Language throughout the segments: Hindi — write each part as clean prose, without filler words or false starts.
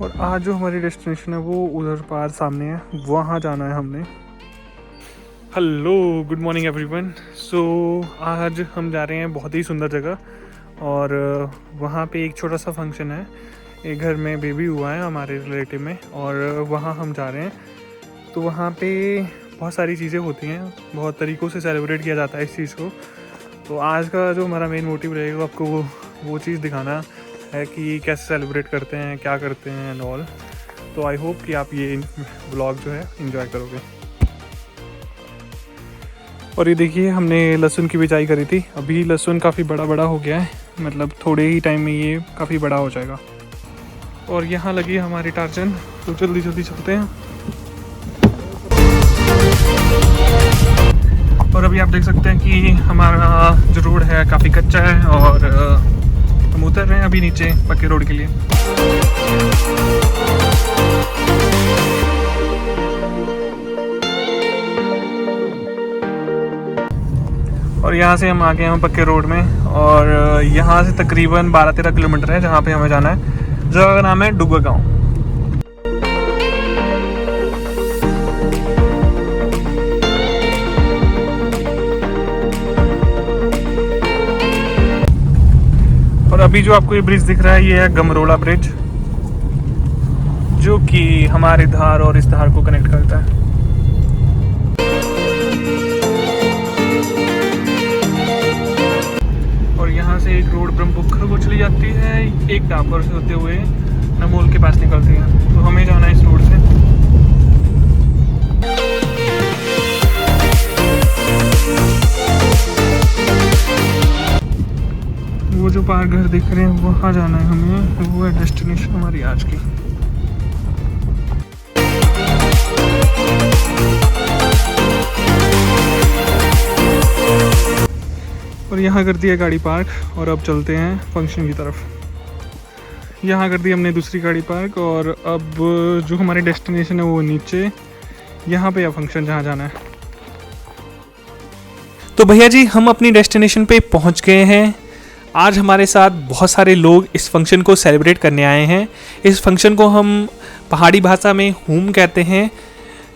और आज जो हमारी डेस्टिनेशन है वो उधर पार सामने है, वहाँ जाना है हमने। Hello, good morning everyone. So आज हम जा रहे हैं बहुत ही सुंदर जगह, और वहाँ पे एक छोटा सा फंक्शन है। एक घर में बेबी हुआ है हमारे रिलेटिव में, और वहाँ हम जा रहे हैं। तो वहाँ पे बहुत सारी चीज़ें होती हैं, बहुत तरीक़ों से सेलिब्रेट किया जाता है इस चीज़ को। तो आज का जो हमारा मेन मोटिव रहेगा आपको वो चीज़ दिखाना है कि कैसे सेलिब्रेट करते हैं, क्या करते हैं एंड ऑल। तो आई होप कि आप ये व्लॉग जो है एंजॉय करोगे। और ये देखिए, हमने लहसुन की बिजाई करी थी। अभी लहसुन काफ़ी बड़ा हो गया है, मतलब थोड़े ही टाइम में ये काफ़ी बड़ा हो जाएगा। और यहाँ लगी हमारी टार्जन, तो जल्दी चलते हैं। और अभी आप देख सकते हैं कि हमारा जो रोड है काफ़ी कच्चा है, और हम उतर रहे हैं अभी नीचे पक्के रोड के लिए। और यहाँ से हम आ गए हैं पक्के रोड में, और यहाँ से तकरीबन 12-13 किलोमीटर है जहाँ पे हमें जाना है। जगह का नाम है डुग्गा गाँव। और अभी जो आपको ये ब्रिज दिख रहा है, ये है गमरोला ब्रिज, जो कि हमारे धार और इस धार को कनेक्ट करता है। और यहाँ से एक रोड ब्रह्मपुत्र को चली जाती है, एक डाबर से होते हुए नमोल के पास निकलती है। तो हमें जाना है इस रोड से। वो जो पार घर दिख रहे हैं वहाँ जाना है हमें, वो है डेस्टिनेशन हमारी आज की। और यहाँ कर दिया गाड़ी पार्क, और अब चलते हैं फंक्शन की तरफ। यहाँ कर दी हमने दूसरी गाड़ी पार्क, और अब जो हमारी डेस्टिनेशन है वो नीचे, यहाँ पे है फंक्शन जहाँ जाना है। तो भैया जी, हम अपनी डेस्टिनेशन पे पहुँच गए हैं। आज हमारे साथ बहुत सारे लोग इस फंक्शन को सेलिब्रेट करने आए हैं। इस फंक्शन को हम पहाड़ी भाषा में हूम कहते हैं,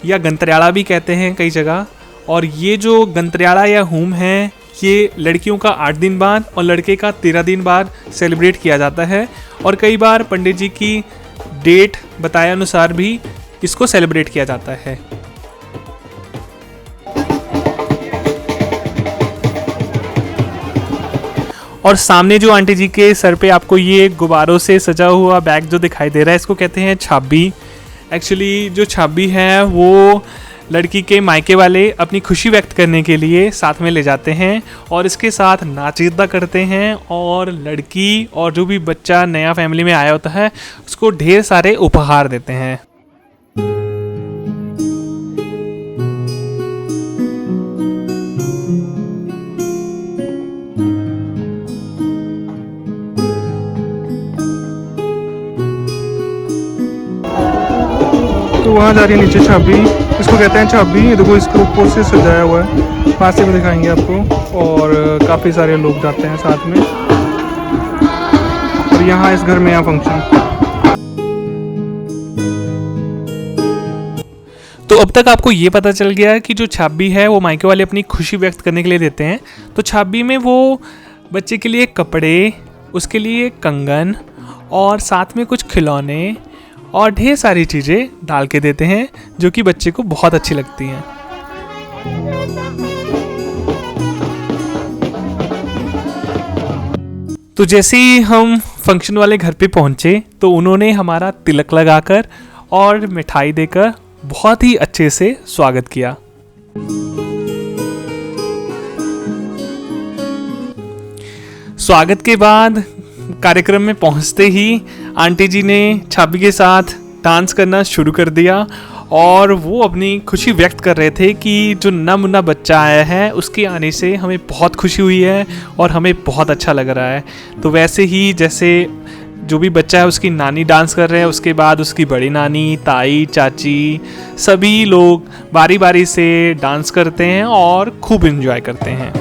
या गंतरयाड़ा भी कहते हैं कई जगह। और ये जो गंतरयाड़ा या हूम है, ये लड़कियों का 8 दिन बाद और लड़के का 13 दिन बाद सेलिब्रेट किया जाता है। और कई बार पंडित जी की डेट बताए अनुसार भी इसको सेलिब्रेट किया जाता है। और सामने जो आंटी जी के सर पे आपको ये गुब्बारों से सजा हुआ बैग जो दिखाई दे रहा है, इसको कहते हैं छाबी। एक्चुअली जो छाबी है वो लड़की के मायके वाले अपनी खुशी व्यक्त करने के लिए साथ में ले जाते हैं, और इसके साथ नाचगीता करते हैं। और लड़की और जो भी बच्चा नया फैमिली में आया होता है उसको ढेर सारे उपहार देते हैं। तो वहाँ जा रही है नीचे छाबी, इसको कहते हैं छाबी। ये देखो, इसके ऊपर से सजाया हुआ है, पास से भी दिखाएंगे आपको। और काफ़ी सारे लोग जाते हैं साथ में। और यहाँ इस घर में यहाँ फंक्शन। तो अब तक आपको ये पता चल गया कि जो छाबी है वो मायके वाले अपनी खुशी व्यक्त करने के लिए देते हैं। तो छाबी में वो बच्चे के लिए कपड़े, उसके लिए कंगन, और साथ में कुछ खिलौने और ढेर सारी चीज़ें डाल के देते हैं, जो कि बच्चे को बहुत अच्छी लगती हैं। तो जैसे ही हम फंक्शन वाले घर पे पहुंचे, तो उन्होंने हमारा तिलक लगाकर और मिठाई देकर बहुत ही अच्छे से स्वागत किया। स्वागत के बाद कार्यक्रम में पहुंचते ही आंटी जी ने छाबी के साथ डांस करना शुरू कर दिया, और वो अपनी खुशी व्यक्त कर रहे थे कि जो नन्हा मुन्ना बच्चा आया है उसके आने से हमें बहुत खुशी हुई है और हमें बहुत अच्छा लग रहा है। तो वैसे ही जैसे जो भी बच्चा है उसकी नानी डांस कर रहे हैं, उसके बाद उसकी बड़ी नानी, ताई, चाची, सभी लोग बारी बारी से डांस करते हैं और खूब एंजॉय करते हैं।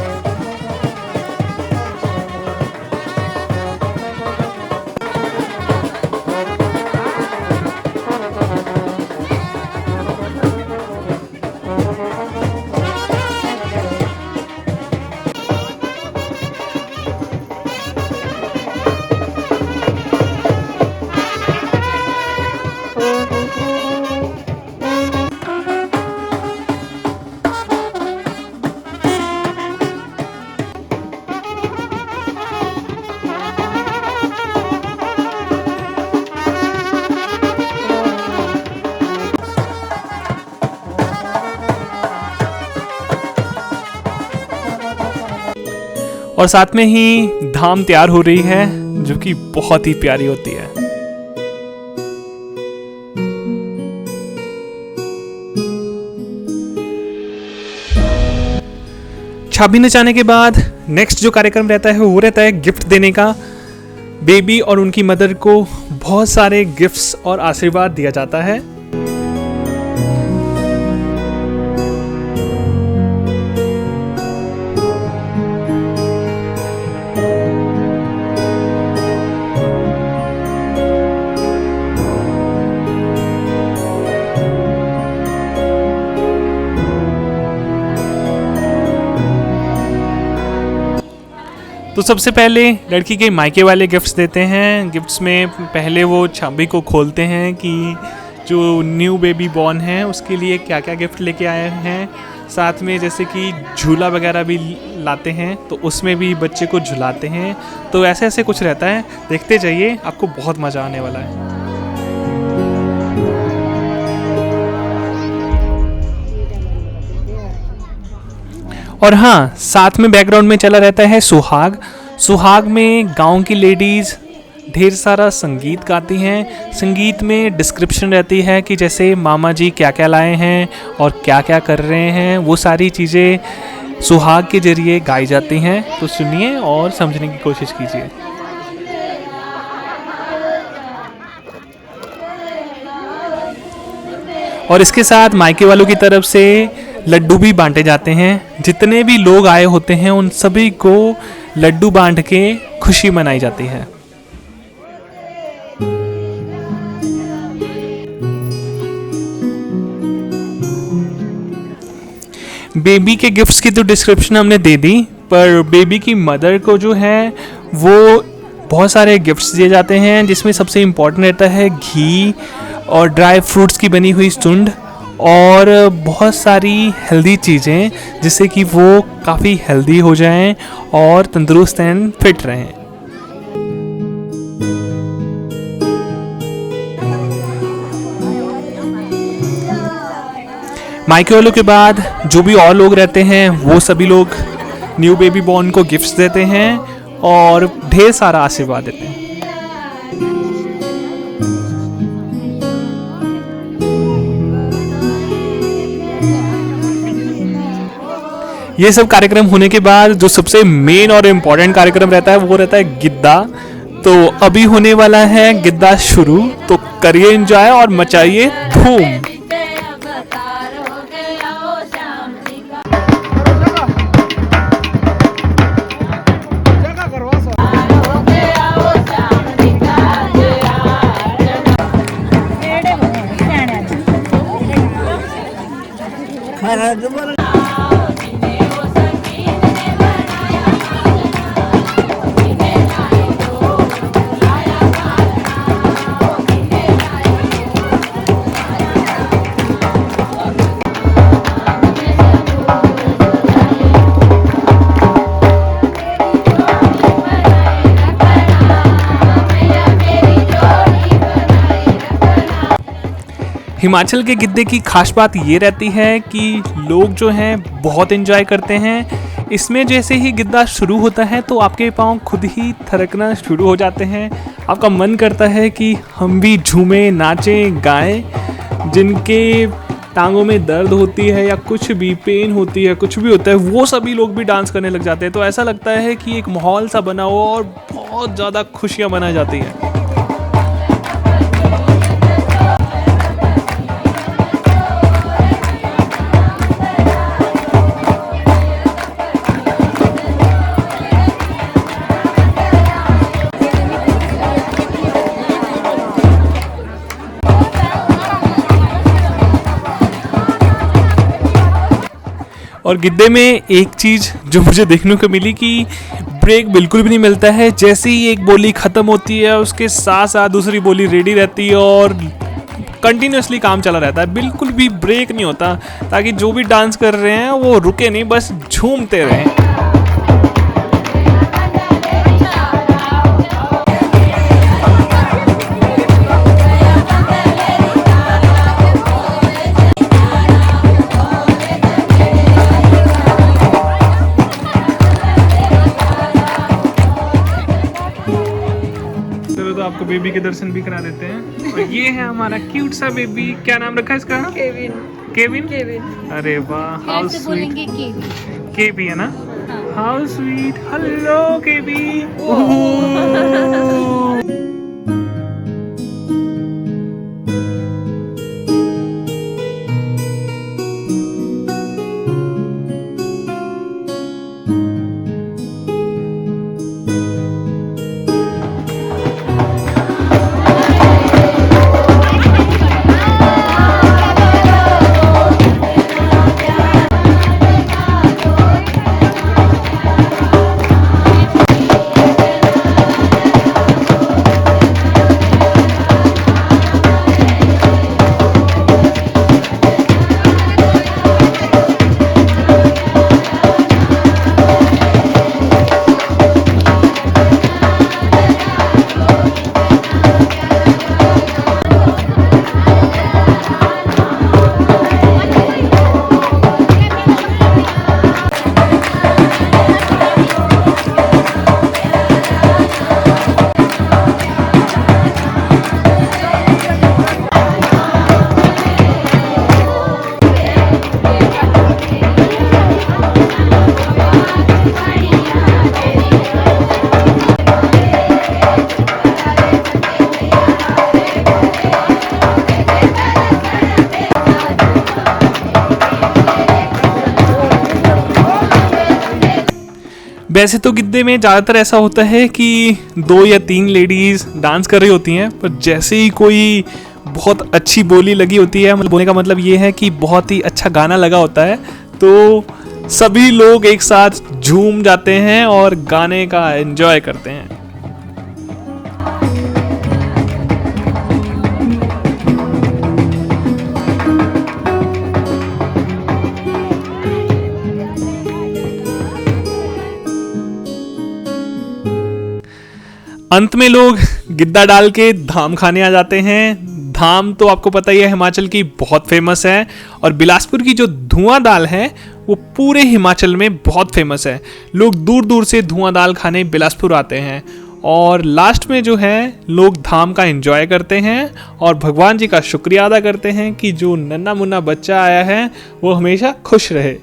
और साथ में ही धाम तैयार हो रही है जो कि बहुत ही प्यारी होती है। छाबी नचाने के बाद नेक्स्ट जो कार्यक्रम रहता है वो रहता है गिफ्ट देने का। बेबी और उनकी मदर को बहुत सारे गिफ्ट्स और आशीर्वाद दिया जाता है। तो सबसे पहले लड़की के मायके वाले गिफ्ट्स देते हैं। गिफ्ट्स में पहले वो छाबी को खोलते हैं कि जो न्यू बेबी बॉर्न है उसके लिए क्या क्या गिफ्ट लेके आए हैं। साथ में जैसे कि झूला वगैरह भी लाते हैं, तो उसमें भी बच्चे को झुलाते हैं। तो ऐसे ऐसे कुछ रहता है, देखते जाइए, आपको बहुत मज़ा आने वाला है। और हाँ, साथ में बैकग्राउंड में चला रहता है सुहाग। सुहाग में गांव की लेडीज़ ढेर सारा संगीत गाती हैं। संगीत में डिस्क्रिप्शन रहती है कि जैसे मामा जी क्या क्या लाए हैं और क्या क्या कर रहे हैं, वो सारी चीज़ें सुहाग के जरिए गाई जाती हैं। तो सुनिए और समझने की कोशिश कीजिए। और इसके साथ मायके वालों की तरफ से लड्डू भी बांटे जाते हैं। जितने भी लोग आए होते हैं उन सभी को लड्डू बांट के खुशी मनाई जाती है। बेबी के गिफ्ट्स की तो डिस्क्रिप्शन हमने दे दी, पर बेबी की मदर को जो है वो बहुत सारे गिफ्ट्स दिए जाते हैं, जिसमें सबसे इम्पोर्टेंट रहता है घी और ड्राई फ्रूट्स की बनी हुई सुंड और बहुत सारी हेल्दी चीज़ें, जिससे कि वो काफ़ी हेल्दी हो जाएं और तंदुरुस्त एंड फिट रहें। मायके वालों के बाद जो भी और लोग रहते हैं वो सभी लोग न्यू बेबी बॉर्न को गिफ्ट्स देते हैं और ढेर सारा आशीर्वाद देते हैं। ये सब कार्यक्रम होने के बाद जो सबसे मेन और इम्पोर्टेंट कार्यक्रम रहता है वो रहता है गिद्दा। तो अभी होने वाला है गिद्दा शुरू, तो करिए एंजॉय और मचाइए धूम। हिमाचल के गिद्दे की खास बात ये रहती है कि लोग जो हैं बहुत एंजॉय करते हैं। इसमें जैसे ही गिद्दा शुरू होता है तो आपके पाँव खुद ही थिरकना शुरू हो जाते हैं। आपका मन करता है कि हम भी झूमें, नाचें, गाएं। जिनके टांगों में दर्द होती है या कुछ भी पेन होती है, कुछ भी होता है, वो सभी लोग भी डांस करने लग जाते हैं। तो ऐसा लगता है कि एक माहौल सा बना हो और बहुत ज़्यादा खुशियाँ मनाई जाती हैं। और गिद्दे में एक चीज़ जो मुझे देखने को मिली कि ब्रेक बिल्कुल भी नहीं मिलता है। जैसे ही एक बोली ख़त्म होती है उसके साथ साथ दूसरी बोली रेडी रहती है और कंटिन्यूसली काम चला रहता है, बिल्कुल भी ब्रेक नहीं होता, ताकि जो भी डांस कर रहे हैं वो रुके नहीं, बस झूमते रहें। चलो तो आपको बेबी के दर्शन भी करा देते हैं। और ये है हमारा क्यूट सा बेबी, क्या नाम रखा है इसका? केविन। केविन? केविन। अरे वाह, हाउ कैसे स्वीट। बोलेंगे केविन? केबी है ना? हाँ। How sweet. हेलो केबी। वैसे तो गिद्दे में ज़्यादातर ऐसा होता है कि 2 या 3 लेडीज़ डांस कर रही होती हैं, पर जैसे ही कोई बहुत अच्छी बोली लगी होती है, मतलब बोलने का मतलब ये है कि बहुत ही अच्छा गाना लगा होता है, तो सभी लोग एक साथ झूम जाते हैं और गाने का एंजॉय करते हैं। अंत में लोग गिद्दा डाल के धाम खाने आ जाते हैं। धाम तो आपको पता ही है, हिमाचल की बहुत फेमस है, और बिलासपुर की जो धुआं दाल है वो पूरे हिमाचल में बहुत फेमस है। लोग दूर दूर से धुआं दाल खाने बिलासपुर आते हैं, और लास्ट में जो है लोग धाम का एंजॉय करते हैं और भगवान जी का शुक्रिया अदा करते हैं कि जो नन्हा मुन्ना बच्चा आया है वो हमेशा खुश रहे।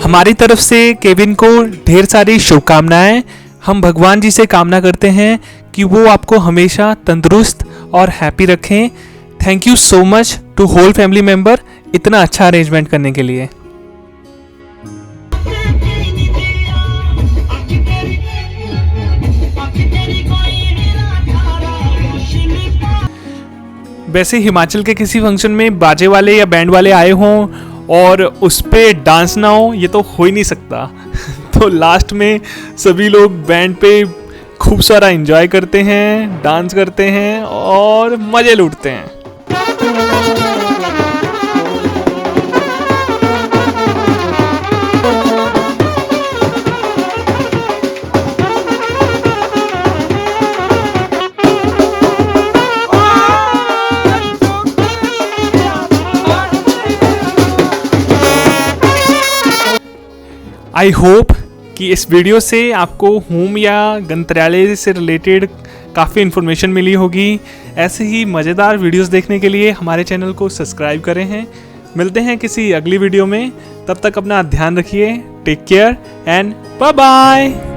हमारी तरफ से केविन को ढेर सारी शुभकामनाएं। हम भगवान जी से कामना करते हैं कि वो आपको हमेशा तंदुरुस्त और हैप्पी रखें। Thank you so much to whole family member इतना अच्छा अरेंजमेंट करने के लिए। वैसे हिमाचल के किसी फंक्शन में बाजे वाले या बैंड वाले आए हों और उस पे डांस ना हो, ये तो हो ही नहीं सकता। तो लास्ट में सभी लोग बैंड पे खूब सारा एंजॉय करते हैं, डांस करते हैं और मजे लूटते हैं। आई होप कि इस वीडियो से आपको होम या गंतरालय से रिलेटेड काफ़ी इन्फॉर्मेशन मिली होगी। ऐसे ही मज़ेदार वीडियोस देखने के लिए हमारे चैनल को सब्सक्राइब करें हैं। मिलते हैं किसी अगली वीडियो में, तब तक अपना ध्यान रखिए। Take care and bye bye.